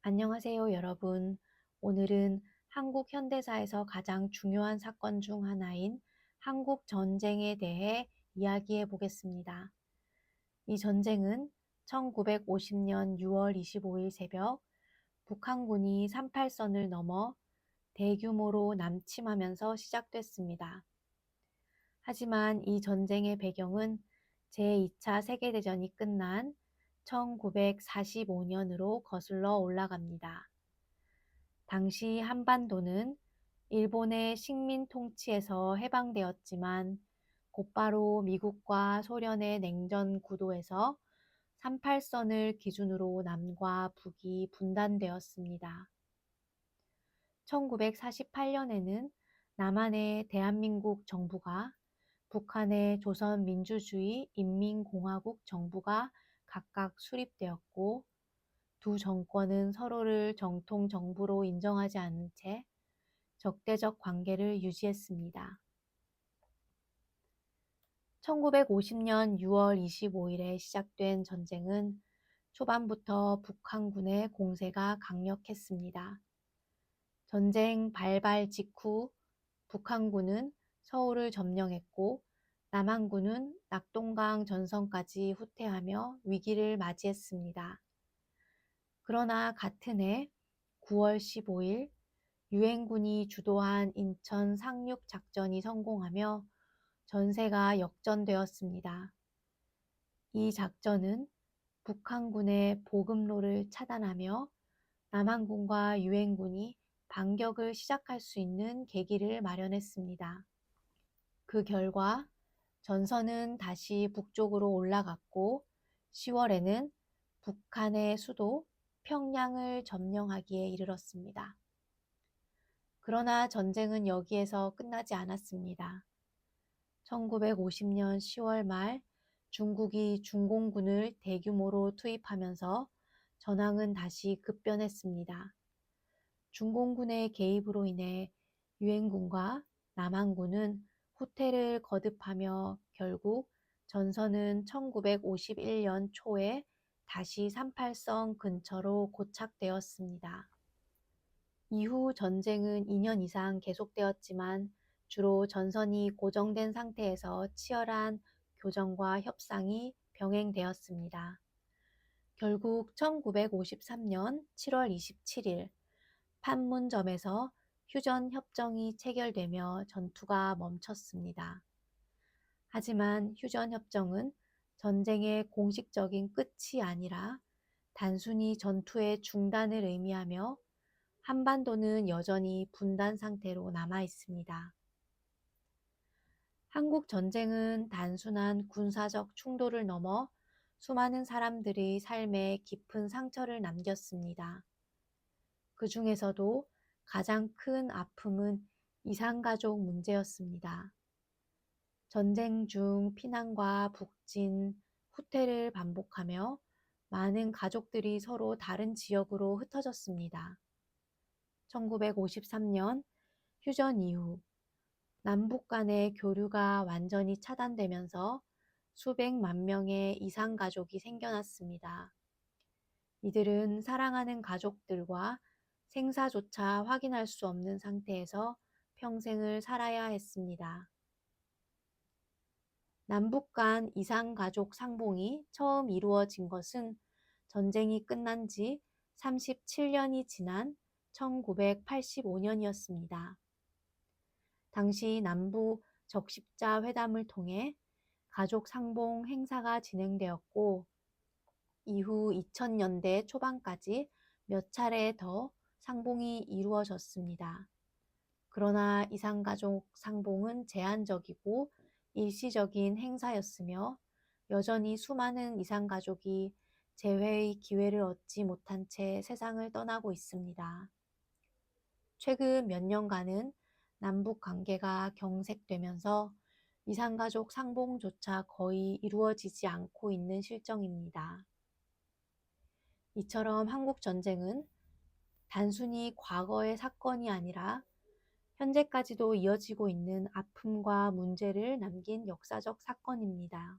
안녕하세요, 여러분. 오늘은 한국 현대사에서 가장 중요한 사건 중 하나인 한국 전쟁에 대해 이야기해 보겠습니다. 이 전쟁은 1950년 6월 25일 새벽 북한군이 38선을 넘어 대규모로 남침하면서 시작됐습니다. 하지만 이 전쟁의 배경은 제2차 세계대전이 끝난 1945년으로 거슬러 올라갑니다. 당시 한반도는 일본의 식민 통치에서 해방되었지만 곧바로 미국과 소련의 냉전 구도에서 38선을 기준으로 남과 북이 분단되었습니다. 1948년에는 남한의 대한민국 정부가 북한의 조선민주주의 인민공화국 정부가 각각 수립되었고 두 정권은 서로를 정통 정부로 인정하지 않은 채 적대적 관계를 유지했습니다. 1950년 6월 25일에 시작된 전쟁은 초반부터 북한군의 공세가 강력했습니다. 전쟁 발발 직후 북한군은 서울을 점령했고 남한군은 낙동강 전선까지 후퇴하며 위기를 맞이했습니다. 그러나 같은 해 9월 15일 유엔군이 주도한 인천 상륙 작전이 성공하며 전세가 역전되었습니다. 이 작전은 북한군의 보급로를 차단하며 남한군과 유엔군이 반격을 시작할 수 있는 계기를 마련했습니다. 그 결과 전선은 다시 북쪽으로 올라갔고 10월에는 북한의 수도 평양을 점령하기에 이르렀습니다. 그러나 전쟁은 여기에서 끝나지 않았습니다. 1950년 10월 말 중국이 중공군을 대규모로 투입하면서 전황은 다시 급변했습니다. 중공군의 개입으로 인해 유엔군과 남한군은 후퇴를 거듭하며 결국 전선은 1951년 초에 다시 38선 근처로 고착되었습니다. 이후 전쟁은 2년 이상 계속되었지만 주로 전선이 고정된 상태에서 치열한 교전과 협상이 병행되었습니다. 결국 1953년 7월 27일 판문점에서 휴전협정이 체결되며 전투가 멈췄습니다. 하지만 휴전협정은 전쟁의 공식적인 끝이 아니라 단순히 전투의 중단을 의미하며 한반도는 여전히 분단 상태로 남아 있습니다. 한국 전쟁은 단순한 군사적 충돌을 넘어 수많은 사람들의 삶에 깊은 상처를 남겼습니다. 그 중에서도 가장 큰 아픔은 이산가족 문제였습니다. 전쟁 중 피난과 북진, 후퇴를 반복하며 많은 가족들이 서로 다른 지역으로 흩어졌습니다. 1953년 휴전 이후 남북 간의 교류가 완전히 차단되면서 수백만 명의 이산 가족이 생겨났습니다. 이들은 사랑하는 가족들과 생사조차 확인할 수 없는 상태에서 평생을 살아야 했습니다. 남북 간 이산 가족 상봉이 처음 이루어진 것은 전쟁이 끝난 지 37년이 지난 1985년이었습니다. 당시 남부 적십자 회담을 통해 가족 상봉 행사가 진행되었고 이후 2000년대 초반까지 몇 차례 더 상봉이 이루어졌습니다. 그러나 이산가족 상봉은 제한적이고 일시적인 행사였으며 여전히 수많은 이산가족이 재회의 기회를 얻지 못한 채 세상을 떠나고 있습니다. 최근 몇 년간은 남북 관계가 경색되면서 이산가족 상봉조차 거의 이루어지지 않고 있는 실정입니다. 이처럼 한국 전쟁은 단순히 과거의 사건이 아니라 현재까지도 이어지고 있는 아픔과 문제를 남긴 역사적 사건입니다.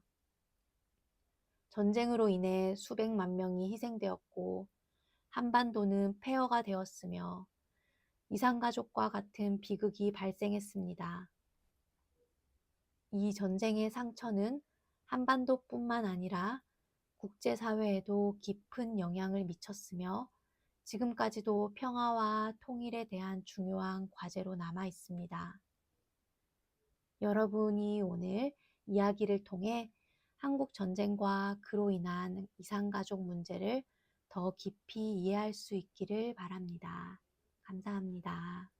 전쟁으로 인해 수백만 명이 희생되었고 한반도는 폐허가 되었으며 이산가족과 같은 비극이 발생했습니다. 이 전쟁의 상처는 한반도뿐만 아니라 국제사회에도 깊은 영향을 미쳤으며 지금까지도 평화와 통일에 대한 중요한 과제로 남아 있습니다. 여러분이 오늘 이야기를 통해 한국 전쟁과 그로 인한 이산가족 문제를 더 깊이 이해할 수 있기를 바랍니다. 감사합니다.